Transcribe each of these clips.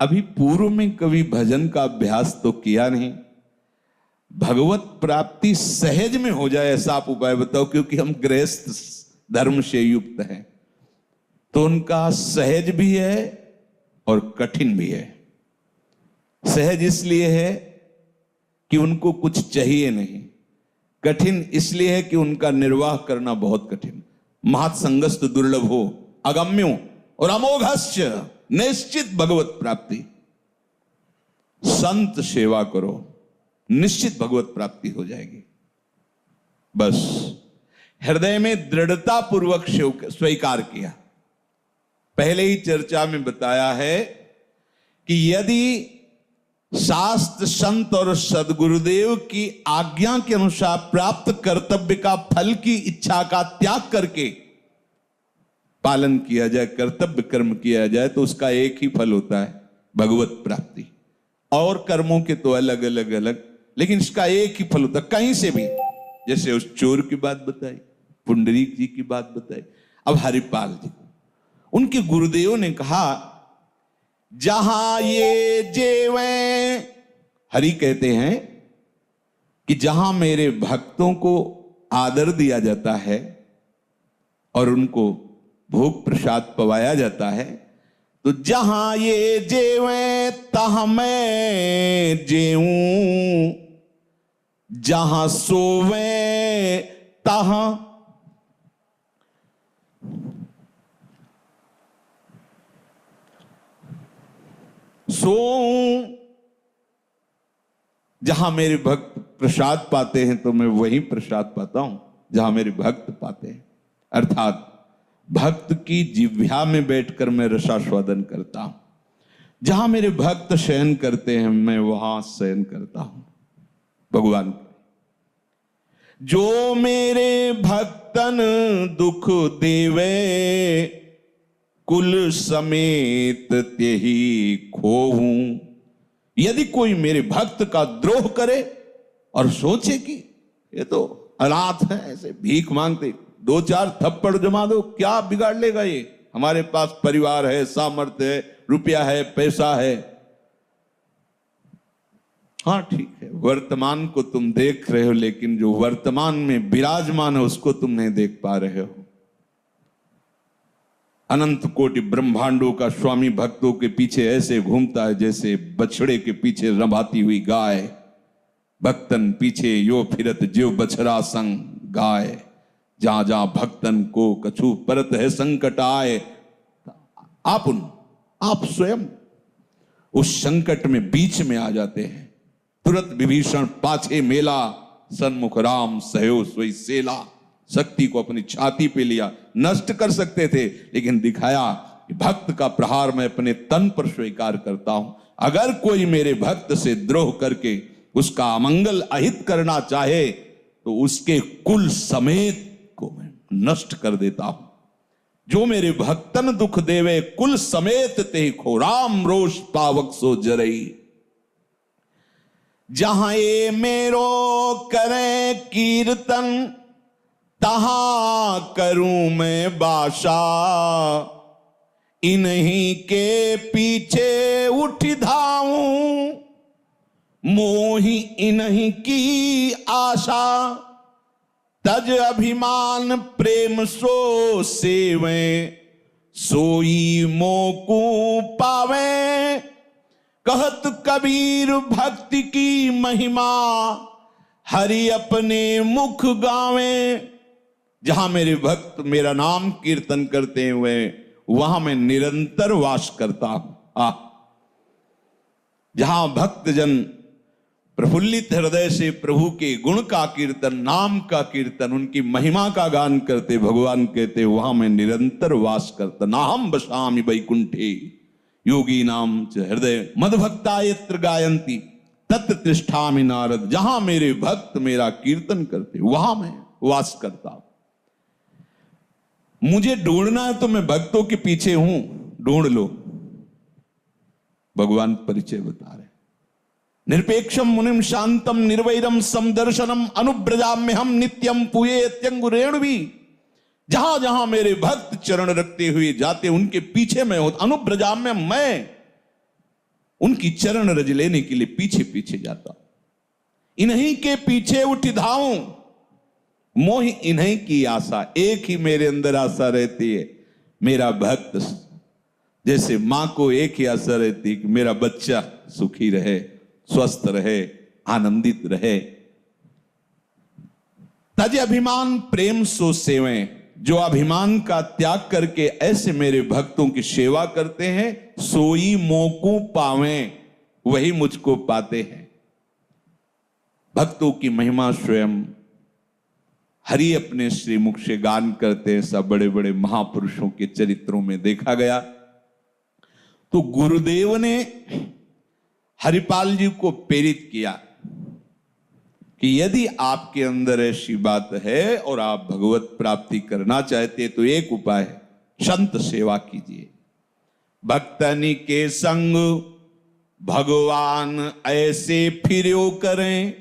अभी पूर्व में कभी भजन का अभ्यास तो किया नहीं, भगवत प्राप्ति सहज में हो जाए ऐसा आप उपाय बताओ, क्योंकि हम गृहस्थ धर्म से युक्त हैं, तो उनका सहज भी है और कठिन भी है। सहज इसलिए है कि उनको कुछ चाहिए नहीं, कठिन इसलिए है कि उनका निर्वाह करना बहुत कठिन। महत्संगस्त दुर्लभ हो अगम्यो और अमोघस्य निश्चित भगवत प्राप्ति। संत सेवा करो, निश्चित भगवत प्राप्ति हो जाएगी। बस हृदय में दृढ़ता पूर्वक स्वीकार किया। पहले ही चर्चा में बताया है कि यदि शास्त्र संत और सदगुरुदेव की आज्ञा के अनुसार प्राप्त कर्तव्य का फल की इच्छा का त्याग करके पालन किया जाए, कर्तव्य कर्म किया जाए, तो उसका एक ही फल होता है, भगवत प्राप्ति। और कर्मों के तो अलग अलग, लेकिन इसका एक ही फल होता है कहीं से भी। जैसे उस चोर की बात बताई, पुंडरीक जी की बात बताई, अब हरिपाल जी को उनके गुरुदेव ने कहा जहां ये जेवें, हरि कहते हैं कि जहां मेरे भक्तों को आदर दिया जाता है और उनको भोग प्रसाद पवाया जाता है, तो जहां ये जेवें तहां मैं जेऊं, जहां सोवें तहां सोऊं। जहां मेरे भक्त प्रसाद पाते हैं तो मैं वहीं प्रसाद पाता हूं जहां मेरे भक्त पाते हैं। अर्थात भक्त की जिह्वा में बैठकर मैं रसास्वादन करता हूं, जहां मेरे भक्त शयन करते हैं मैं वहां शयन करता हूं। भगवान जो मेरे भक्तन दुख देवे, कुल समेत त्यही खोहूं। यदि कोई मेरे भक्त का द्रोह करे और सोचे कि ये तो अनाथ है, ऐसे भीख मांगते, दो चार थप्पड़ जमा दो, क्या बिगाड़ लेगा ये, हमारे पास परिवार है, सामर्थ्य है, रुपया है, पैसा है। हाँ ठीक है, वर्तमान को तुम देख रहे हो, लेकिन जो वर्तमान में विराजमान है उसको तुम नहीं देख पा रहे हो। अनंत कोटि ब्रह्मांडों का स्वामी भक्तों के पीछे ऐसे घूमता है जैसे बछड़े के पीछे रंभाती हुई गाय। भक्तन पीछे यो फिरत ज्यो बछड़ा संग गाय, जहां जहां भक्तन को कछु परत है संकट आए। आप स्वयं उस संकट में बीच में आ जाते हैं। तुरंत विभीषण पाछे मेला, सन्मुख राम सहयो सोई सेला। शक्ति को अपनी छाती पे लिया, नष्ट कर सकते थे, लेकिन दिखाया कि भक्त का प्रहार मैं अपने तन पर स्वीकार करता हूं। अगर कोई मेरे भक्त से द्रोह करके उसका अमंगल अहित करना चाहे तो उसके कुल समेत को मैं नष्ट कर देता हूं। जो मेरे भक्तन दुख देवे, कुल समेत ते खो, राम रोष पावक सो जरई। जहां ये मेरो करे कीर्तन, तहां करूं मैं बाशा। इन्हीं के पीछे उठ धाऊं, मोहि इन्हीं की आशा। तज अभिमान प्रेम सो सेवे, सोई मोकू पावे। कहत कबीर भक्ति की महिमा, हरि अपने मुख गावे। जहां मेरे भक्त मेरा नाम कीर्तन करते हुए वहां मैं निरंतर वास करता हूं। जहां भक्तजन प्रफुल्लित हृदय से प्रभु के गुण का कीर्तन, नाम का कीर्तन, उनकी महिमा का गान करते, भगवान कहते वहां मैं निरंतर वास करता। नाहम बसामि वैकुंठे योगी नाम च हृदय मदभक्ता यत्र गायंती तत्र तिष्ठामि नारद। जहां मेरे भक्त मेरा कीर्तन करते वहां मैं वास करता हूं। मुझे ढूंढना है तो मैं भक्तों के पीछे हूं, ढूंढ लो। भगवान परिचय बता रहे, निरपेक्षम मुनिम शांतम निर्वैरम समदर्शनम अनुब्रजाम्य हम नित्यम पुये अत्यंगुरेण भी। जहां जहां मेरे भक्त चरण रखते हुए जाते उनके पीछे मैं होता। अनुब्रजाम्य मैं उनकी चरण रज लेने के लिए पीछे पीछे जाता। इन्हीं के पीछे उठ धाऊं, मोह इन्हीं की आशा। एक ही मेरे अंदर आशा रहती है, मेरा भक्त, जैसे मां को एक ही आशा रहती है कि मेरा बच्चा सुखी रहे, स्वस्थ रहे, आनंदित रहे। तज अभिमान प्रेम सो सेवें, जो अभिमान का त्याग करके ऐसे मेरे भक्तों की सेवा करते हैं, सोई मोकू पावें, वही मुझको पाते हैं। भक्तों की महिमा स्वयं हरि अपने श्रीमुख से गान करते हैं। सब बड़े बड़े महापुरुषों के चरित्रों में देखा गया। तो गुरुदेव ने हरिपाल जी को प्रेरित किया कि यदि आपके अंदर ऐसी बात है और आप भगवत प्राप्ति करना चाहते हैं तो एक उपाय है, संत सेवा कीजिए। भक्तनी के संग भगवान ऐसे फिरो करें,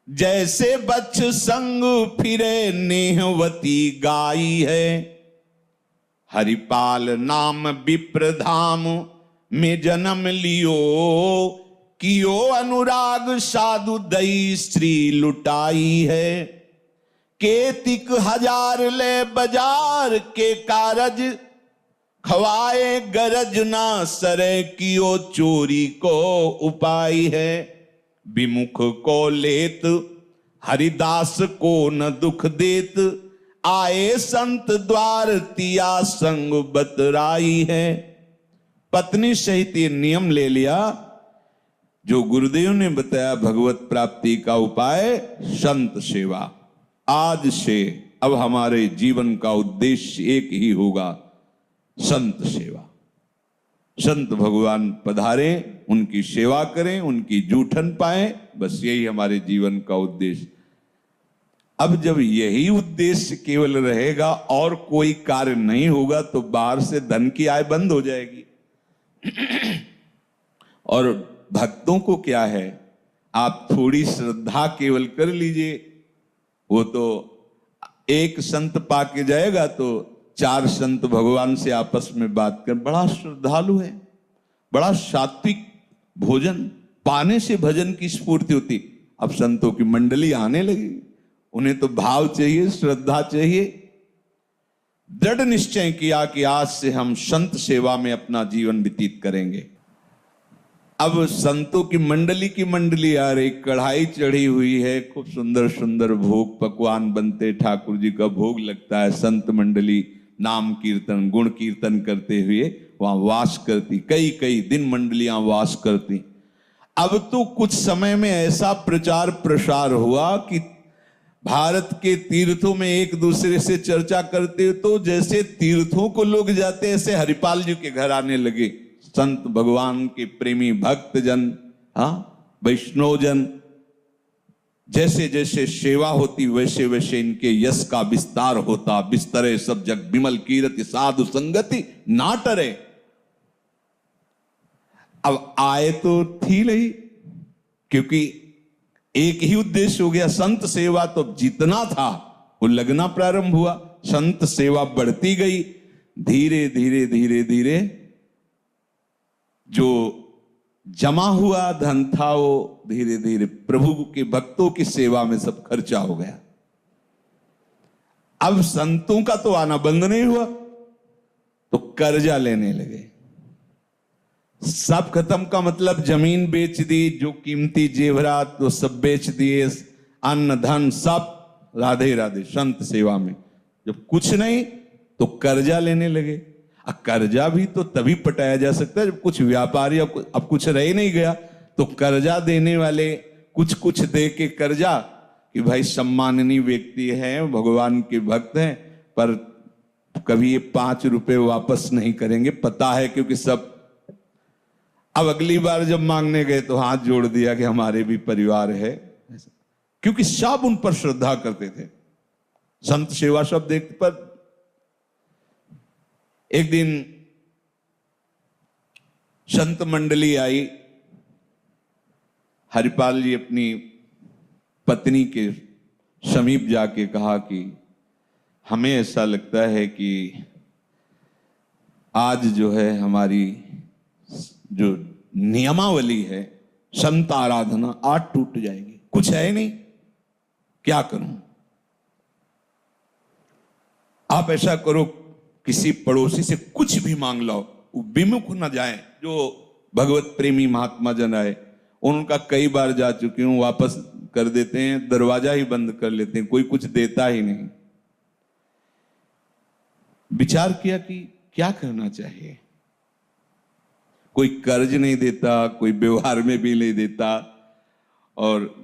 जैसे बच्च संग फिरे नेहवती गाई है। हरिपाल नाम विप्रधाम में जन्म लियो, कियो अनुराग साधु दई स्त्री लुटाई है। केतिक हजार ले बाजार के कारज, खवाए गरज ना सरे, कियो चोरी को उपाय है। विमुख को लेत हरिदास को न दुख देत, आए संत द्वार तिया संग बतराई है। पत्नी सहित ये नियम ले लिया जो गुरुदेव ने बताया भगवत प्राप्ति का उपाय, संत सेवा। आज से अब हमारे जीवन का उद्देश्य एक ही होगा, संत सेवा। संत भगवान पधारे, उनकी सेवा करें, उनकी जूठन पाएं, बस यही हमारे जीवन का उद्देश्य। अब जब यही उद्देश्य केवल रहेगा और कोई कार्य नहीं होगा तो बाहर से धन की आय बंद हो जाएगी। और भक्तों को क्या है, आप थोड़ी श्रद्धा केवल कर लीजिए, वो तो एक संत पाके जाएगा तो 4 संत भगवान से आपस में बात कर, बड़ा श्रद्धालु है, बड़ा सात्विक भोजन पाने से भजन की स्फूर्ति होती। अब संतों की मंडली आने लगी, उन्हें तो भाव चाहिए, श्रद्धा चाहिए। दृढ़ निश्चय किया कि आज से हम संत सेवा में अपना जीवन व्यतीत करेंगे। अब संतों की मंडली आ रही, कढ़ाई चढ़ी हुई है, खूब सुंदर सुंदर भोग पकवान बनते, ठाकुर जी का भोग लगता है। संत मंडली नाम कीर्तन गुण कीर्तन करते हुए वहां वास करती, कई कई दिन मंडलियां वास करती। अब तो कुछ समय में ऐसा प्रचार प्रसार हुआ कि भारत के तीर्थों में एक दूसरे से चर्चा करते तो जैसे तीर्थों को लोग जाते ऐसे हरिपाल जी के घर आने लगे संत भगवान के प्रेमी भक्त जन, वैष्णव जन। जैसे जैसे सेवा होती वैसे वैसे इनके यश का विस्तार होता। बिस्तरे सब जग विमल कीरति साधु संगति ना टरे। अब आए तो थी नहीं, क्योंकि एक ही उद्देश्य हो गया, संत सेवा। तो जितना था वो लगना प्रारंभ हुआ, संत सेवा बढ़ती गई। धीरे धीरे धीरे धीरे जो जमा हुआ धन था वो धीरे धीरे प्रभु के भक्तों की सेवा में सब खर्चा हो गया। अब संतों का तो आना बंद नहीं हुआ, तो कर्जा लेने लगे। सब खत्म का मतलब जमीन बेच दी, जो कीमती जेवरात वो सब बेच दिए, अन्न धन सब राधे राधे संत सेवा में। जब कुछ नहीं तो कर्जा लेने लगे। अब कर्जा भी तो तभी पटाया जा सकता है जब कुछ व्यापारी, अब कुछ रह ही नहीं गया तो कर्जा देने वाले कुछ कुछ दे के कर्जा कि भाई सम्माननीय व्यक्ति हैं, भगवान के भक्त हैं, पर कभी ये 5 रुपए वापस नहीं करेंगे, पता है, क्योंकि सब। अब अगली बार जब मांगने गए तो हाथ जोड़ दिया कि हमारे भी परिवार है, क्योंकि सब उन पर श्रद्धा करते थे। संत सेवा सब देखते। पर एक दिन संत मंडली आई, हरिपाल जी अपनी पत्नी के समीप जाके कहा कि हमें ऐसा लगता है कि आज जो है हमारी जो नियमावली है संत आराधना आज टूट जाएगी। कुछ है नहीं, क्या करूं? आप ऐसा करो, किसी पड़ोसी से कुछ भी मांग लो, विमुख ना जाए। जो भगवत प्रेमी महात्मा जन आए, उनका कई बार जा चुकी हूं, वापस कर देते हैं, दरवाजा ही बंद कर लेते हैं, कोई कुछ देता ही नहीं। विचार किया कि क्या करना चाहिए। कोई कर्ज नहीं देता, कोई व्यवहार में भी नहीं देता, और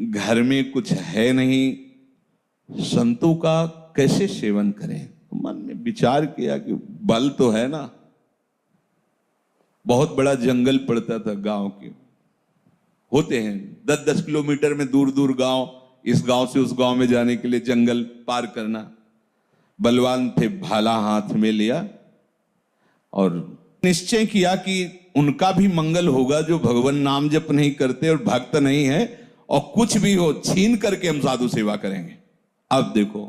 घर में कुछ है नहीं, संतों का कैसे सेवन करें? तो मन में विचार किया कि बल तो है ना। बहुत बड़ा जंगल पड़ता था गांव के, होते हैं 10-10 किलोमीटर में दूर दूर गांव, इस गांव से उस गांव में जाने के लिए जंगल पार करना। बलवान थे, भाला हाथ में लिया और निश्चय किया कि उनका भी मंगल होगा जो भगवान नाम जप नहीं करते और भक्त नहीं है, और कुछ भी हो छीन करके हम साधु सेवा करेंगे। अब देखो,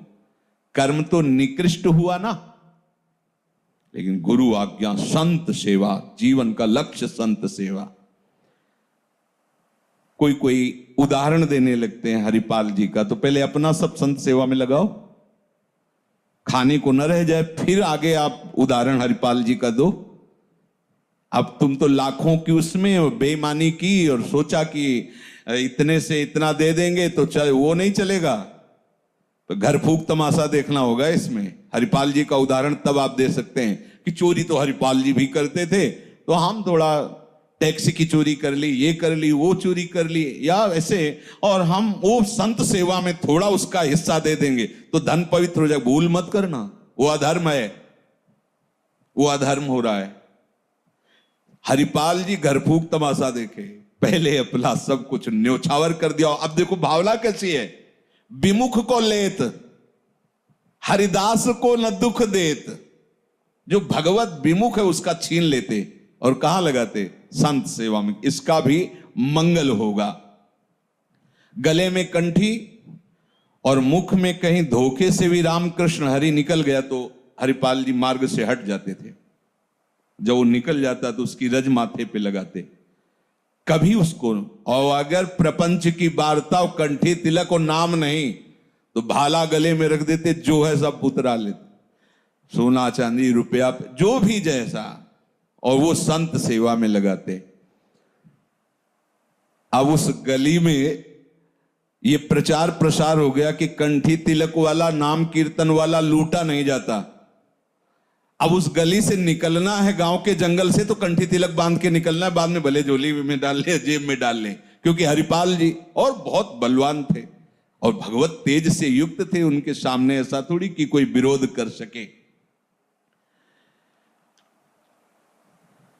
कर्म तो निकृष्ट हुआ ना, लेकिन गुरु आज्ञा संत सेवा, जीवन का लक्ष्य संत सेवा। कोई कोई उदाहरण देने लगते हैं हरिपाल जी का, तो पहले अपना सब संत सेवा में लगाओ, खाने को न रह जाए, फिर आगे आप उदाहरण हरिपाल जी का दो। अब तुम तो लाखों की उसमें बेईमानी की और सोचा कि इतने से इतना दे देंगे तो चल, वो नहीं चलेगा, तो घर फूक तमाशा देखना होगा इसमें। हरिपाल जी का उदाहरण तब आप दे सकते हैं कि चोरी तो हरिपाल जी भी करते थे, तो हम थोड़ा टैक्सी की चोरी कर ली, ये कर ली, वो चोरी कर ली, या ऐसे, और हम वो संत सेवा में थोड़ा उसका हिस्सा दे देंगे तो धन पवित्र हो जाएगा। भूल मत करना, वो अधर्म है, वो अधर्म हो रहा है। हरिपाल जी घर फूक तमाशा देखे, पहले अपना सब कुछ न्योछावर कर दिया। अब देखो भावना कैसी है, विमुख को लेत हरिदास को न दुख देत। जो भगवत विमुख है उसका छीन लेते और कहां लगाते? संत सेवा में। इसका भी मंगल होगा। गले में कंठी और मुख में कहीं धोखे से भी रामकृष्ण हरि निकल गया तो हरिपाल जी मार्ग से हट जाते थे। जब वो निकल जाता तो उसकी रज माथे पे लगाते, कभी उसको। और अगर प्रपंच की वार्ता और कंठी तिलक और नाम नहीं तो भाला गले में रख देते, जो है सब उतरा लेते, सोना चांदी रुपया जो भी जैसा, और वो संत सेवा में लगाते। अब उस गली में ये प्रचार प्रसार हो गया कि कंठी तिलक वाला, नाम कीर्तन वाला लूटा नहीं जाता। अब उस गली से निकलना है गांव के जंगल से तो कंठी तिलक बांध के निकलना है, बाद में भले झोली में डाल ले, जेब में डाल ले, क्योंकि हरिपाल जी और बहुत बलवान थे और भगवत तेज से युक्त थे। उनके सामने ऐसा थोड़ी कि कोई विरोध कर सके।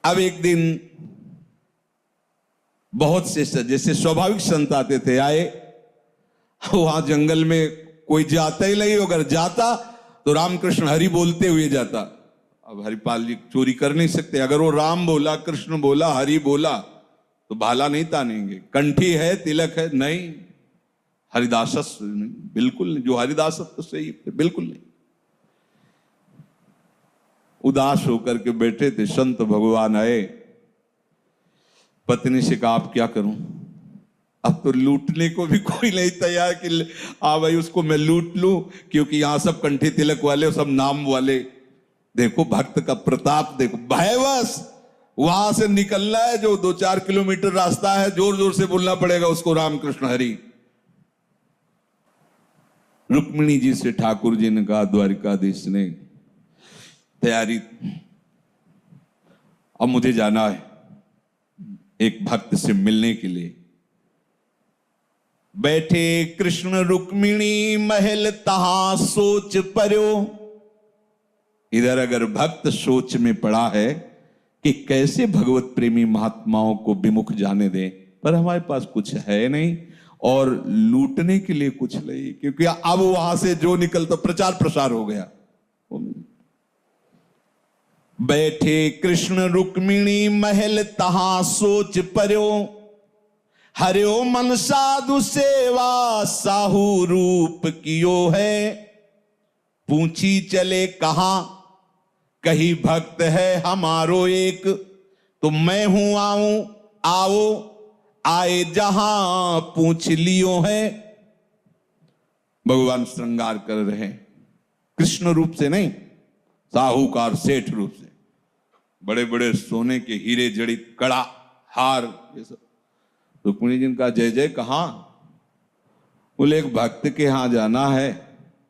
अब एक दिन बहुत से जैसे स्वाभाविक संत आते थे, आए, वहां जंगल में कोई जाता ही नहीं, अगर जाता तो रामकृष्ण हरि बोलते हुए जाता। अब हरिपाल जी चोरी कर नहीं सकते, अगर वो राम बोला, कृष्ण बोला, हरि बोला तो भाला नहीं तानेंगे। कंठी है, तिलक है, नहीं, हरिदासस नहीं, बिल्कुल नहीं। जो हरिदासस तो सही, बिल्कुल नहीं। उदास होकर के बैठे थे, संत भगवान आए, पत्नी से कहा आप क्या करूं? अब तो लूटने को भी कोई नहीं तैयार कि आ भाई उसको मैं लूट लूं, क्योंकि यहां सब कंठी तिलक वाले, सब नाम वाले। देखो भक्त का प्रताप देखो, भयवश वहां से निकलना है, जो 2-4 किलोमीटर रास्ता है, जोर जोर से बोलना पड़ेगा उसको रामकृष्ण हरि। रुक्मिणी जी से ठाकुर जी ने कहा, द्वारिकाधीश ने, तैयारी, अब मुझे जाना है एक भक्त से मिलने के लिए। बैठे कृष्ण रुक्मिणी महल तहां सोच पर्यो। इधर अगर भक्त सोच में पड़ा है कि कैसे भगवत प्रेमी महात्माओं को विमुख जाने दें, पर हमारे पास कुछ है नहीं और लूटने के लिए कुछ नहीं, क्योंकि अब वहां से जो निकलता प्रचार प्रसार हो गया। बैठे कृष्ण रुक्मिणी महल तहां सोच पर्यो। हरियो मन साधु सेवा साहू रूप कियो है। पूछी चले कहां, कही भक्त है हमारो एक, तो मैं हूं आऊं आओ आए जहां पूछ लियो है। भगवान श्रृंगार कर रहे हैं, कृष्ण रूप से नहीं, साहूकार सेठ रूप से। बड़े बड़े सोने के हीरे जड़ित कड़ा हार ये सब। रुक्मिणी जी ने कहा जय जय कहां? बोले एक भक्त के यहां जाना है,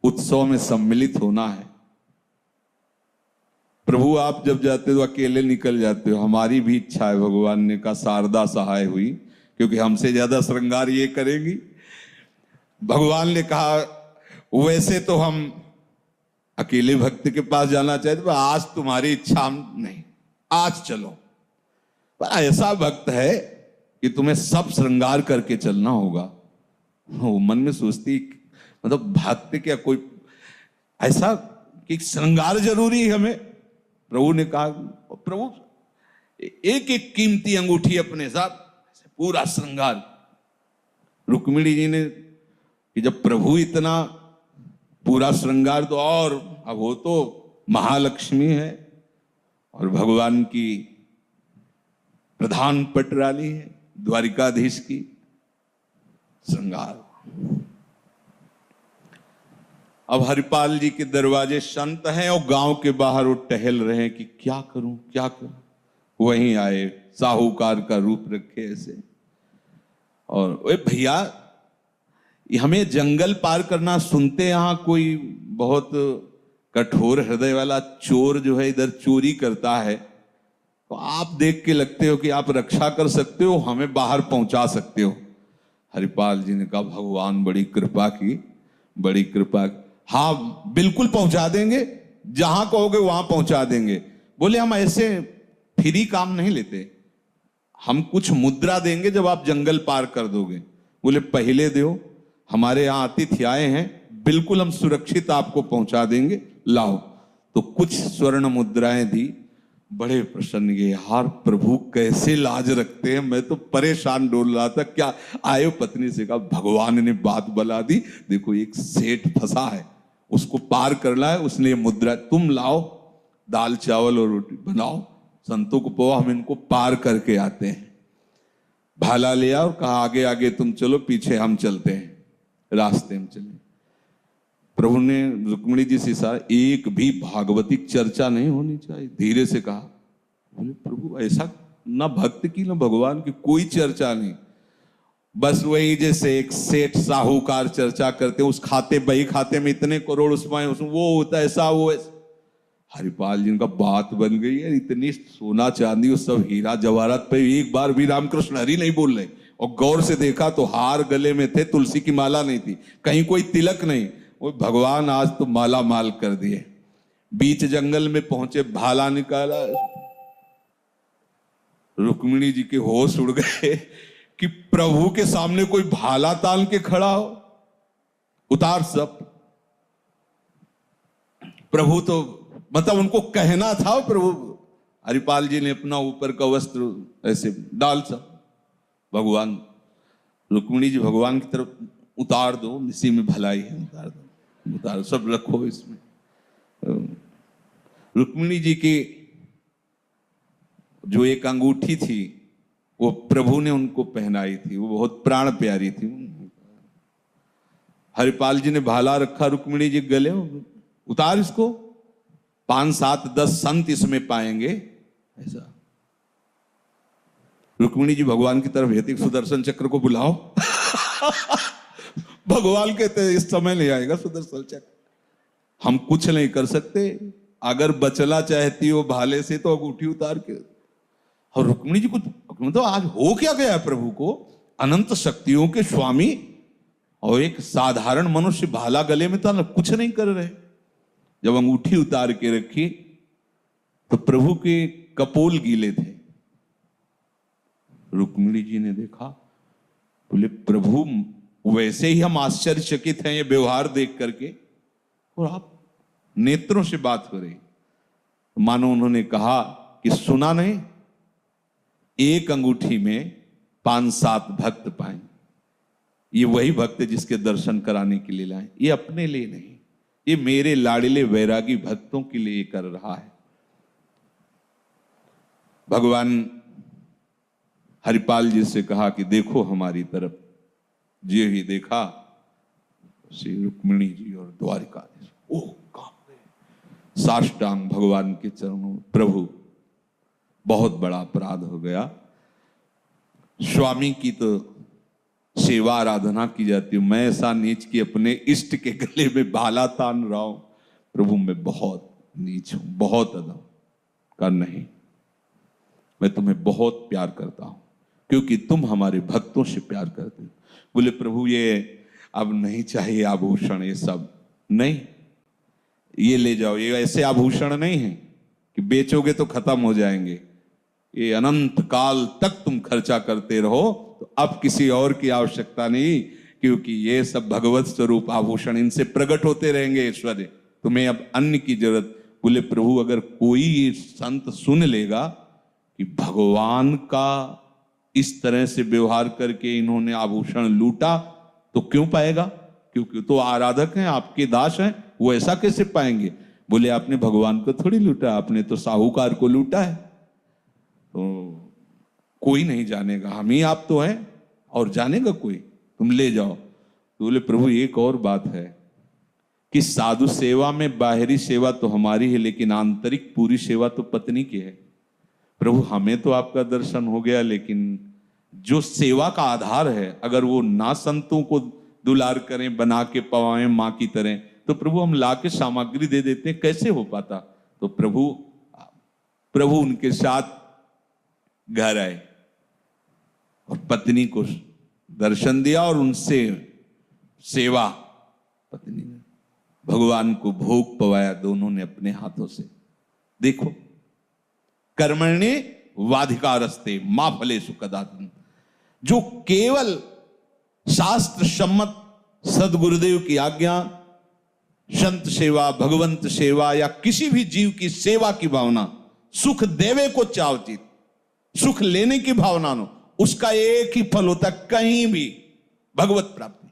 उत्सव में सम्मिलित होना है। प्रभु आप जब जाते हो अकेले निकल जाते हो, हमारी भी इच्छा है। भगवान ने कहा शारदा सहाय हुई, क्योंकि हमसे ज्यादा श्रृंगार ये करेंगी। भगवान ने कहा वैसे तो हम अकेले भक्त के पास जाना चाहते, पर आज तुम्हारी इच्छा नहीं, आज चलो। पर ऐसा भक्त है कि तुम्हें सब श्रृंगार करके चलना होगा। वो मन में सोचती, मतलब भक्त क्या कोई ऐसा कि श्रृंगार जरूरी है हमें? प्रभु ने कहा प्रभु एक एक कीमती अंगूठी अपने साथ, पूरा श्रृंगार। रुक्मिणी जी ने कि जब प्रभु इतना पूरा श्रृंगार, तो और अब वो तो महालक्ष्मी है और भगवान की प्रधान पटरानी है, द्वारिकाधीश की। श्रृंगार। अब हरिपाल जी के दरवाजे संत हैं और गांव के बाहर वो टहल रहे हैं कि क्या करूं क्या करूं। वहीं आए, साहूकार का रूप रखे ऐसे, और ओए भैया हमें जंगल पार करना, सुनते यहां कोई बहुत कठोर हृदय वाला चोर जो है इधर चोरी करता है, तो आप देख के लगते हो कि आप रक्षा कर सकते हो, हमें बाहर पहुंचा सकते हो। हरिपाल जी ने कहा भगवान बड़ी कृपा की, बड़ी कृपा की। हाँ बिल्कुल पहुंचा देंगे, जहां कहोगे वहां पहुंचा देंगे। बोले हम ऐसे फ्री काम नहीं लेते, हम कुछ मुद्रा देंगे जब आप जंगल पार कर दोगे। बोले पहले दो, हमारे यहां अतिथि आए हैं, बिल्कुल हम सुरक्षित आपको पहुंचा देंगे, लाओ। तो कुछ स्वर्ण मुद्राएं दी। बड़े प्रसन्न, ये यार प्रभु कैसे लाज रखते हैं। मैं तो परेशान डोल रहा था, क्या आयो पत्नी से कहा भगवान ने बात बला दी, देखो एक सेठ फंसा है, उसको पार करना है, उसने ये मुद्रा, तुम लाओ दाल चावल और रोटी बनाओ, संतों को पो, हम इनको पार करके आते हैं। भाला लिया और कहा आगे आगे तुम चलो, पीछे हम चलते हैं। रास्ते में चले। प्रभु ने रुक्मिणी जी से कहा एक भी भागवतिक चर्चा नहीं होनी चाहिए, धीरे से कहा। बोले प्रभु ऐसा ना भक्त की ना भगवान की कोई चर्चा नहीं, बस वही जैसे एक सेठ साहूकार चर्चा करते हैं, उस खाते बही खाते में इतने करोड़ उसमें वो होता है ऐसा वो ऐसा। हरिपाल जी का बात बन गई है, इतनी सोना चांदी और सब हीरा जवाहरात पे एक बार भी रामकृष्ण हरि नहीं बोल रहे। और गौर से देखा तो हार गले में थे, तुलसी की माला नहीं थी, कहीं कोई तिलक नहीं। वो भगवान आज तो माला माल कर दिए। बीच जंगल में पहुंचे, भाला निकाला, रुक्मिणी जी के होश उड़ गए कि प्रभु के सामने कोई भाला तान के खड़ा हो। उतार सब। प्रभु तो मतलब उनको कहना था, प्रभु हरिपाल जी ने अपना ऊपर का वस्त्र ऐसे डाल सब। भगवान रुक्मिणी जी भगवान की तरफ उतार दो, इसी में भलाई है, उतार दो, उतार सब रखो इसमें। रुक्मिणी जी की जो एक अंगूठी थी वो प्रभु ने उनको पहनाई थी, वो बहुत प्राण प्यारी थी। हरिपाल जी ने भाला रखा रुक्मिणी जी गले, उतार इसको, 5 7 10 संत इसमें पाएंगे ऐसा। रुक्मिणी जी भगवान की तरफ हेती, सुदर्शन चक्र को बुलाओ। भगवान कहते हैं इस समय नहीं आएगा सुदर्शन चक्र, हम कुछ नहीं कर सकते, अगर बचना चाहती हो भाले से तो अंगूठी उतार के। और रुक्मिणी जी को मतलब आज हो क्या गया प्रभु को, अनंत शक्तियों के स्वामी और एक साधारण मनुष्य भाला गले में था, कुछ नहीं कर रहे। जब अंगूठी उतार के रखी तो प्रभु के कपोल गीले थे। रुक्मिणी जी ने देखा, बोले प्रभु वैसे ही हम आश्चर्यचकित हैं ये व्यवहार देख करके, और आप नेत्रों से बात हो रही। मानो उन्होंने कहा कि सुना नहीं, एक अंगूठी में 5 7 भक्त पाए, ये वही भक्त जिसके दर्शन कराने के लिए लाए, ये अपने लिए नहीं, ये मेरे लाडले वैरागी भक्तों के लिए कर रहा है। भगवान हरिपाल जी से कहा कि देखो हमारी तरफ। जी ही देखा, श्री रुक्मिणी जी और द्वारिकाधीश, ओह कांप गए, साष्टांग भगवान के चरणों में, प्रभु बहुत बड़ा अपराध हो गया, स्वामी की तो सेवा आराधना की जाती है, मैं ऐसा नीच कि अपने इष्ट के गले में भाला तान रहा हूं, प्रभु मैं बहुत नीच हूं, बहुत अधम। का नहीं, मैं तुम्हें बहुत प्यार करता हूं क्योंकि तुम हमारे भक्तों से प्यार करते हो। बोले प्रभु ये अब नहीं चाहिए आभूषण, ये सब नहीं, ये ले जाओ, ये ऐसे आभूषण नहीं है कि बेचोगे तो खत्म हो जाएंगे, ये अनंत काल तक तुम खर्चा करते रहो, तो अब किसी और की आवश्यकता नहीं, क्योंकि ये सब भगवत स्वरूप आभूषण, इनसे प्रकट होते रहेंगे ऐश्वर्य, तुम्हें अब अन्य की जरूरत। बोले प्रभु अगर कोई संत सुन लेगा कि भगवान का इस तरह से व्यवहार करके इन्होंने आभूषण लूटा, तो क्यों पाएगा? क्योंकि तो आराधक हैं, आपके दास हैं, वो ऐसा कैसे पाएंगे? बोले आपने भगवान को थोड़ी लूटा, आपने तो साहूकार को लूटा है, तो कोई नहीं जानेगा, हम ही आप तो हैं, और जानेगा कोई? तुम ले जाओ। तो बोले प्रभु एक और बात है कि साधु सेवा में बाहरी सेवा तो हमारी है, लेकिन आंतरिक पूरी सेवा तो पत्नी की है। प्रभु हमें तो आपका दर्शन हो गया, लेकिन जो सेवा का आधार है, अगर वो ना संतों को दुलार करें, बना के पवाएं मां की तरह, तो प्रभु हम ला के सामग्री दे देते हैं, कैसे हो पाता? तो प्रभु उनके साथ घर आए और पत्नी को दर्शन दिया और उनसे सेवा, पत्नी ने भगवान को भोग पवाया, दोनों ने अपने हाथों से। देखो कर्मण्ये वाधिकारस्ते मां फलेषु कदाचन, जो केवल शास्त्र सम्मत सदगुरुदेव की आज्ञा, संत सेवा, भगवंत सेवा या किसी भी जीव की सेवा की भावना, सुख देवे को चावचित, सुख लेने की भावना नो, उसका एक ही फल होता, कहीं भी भगवत प्राप्ति।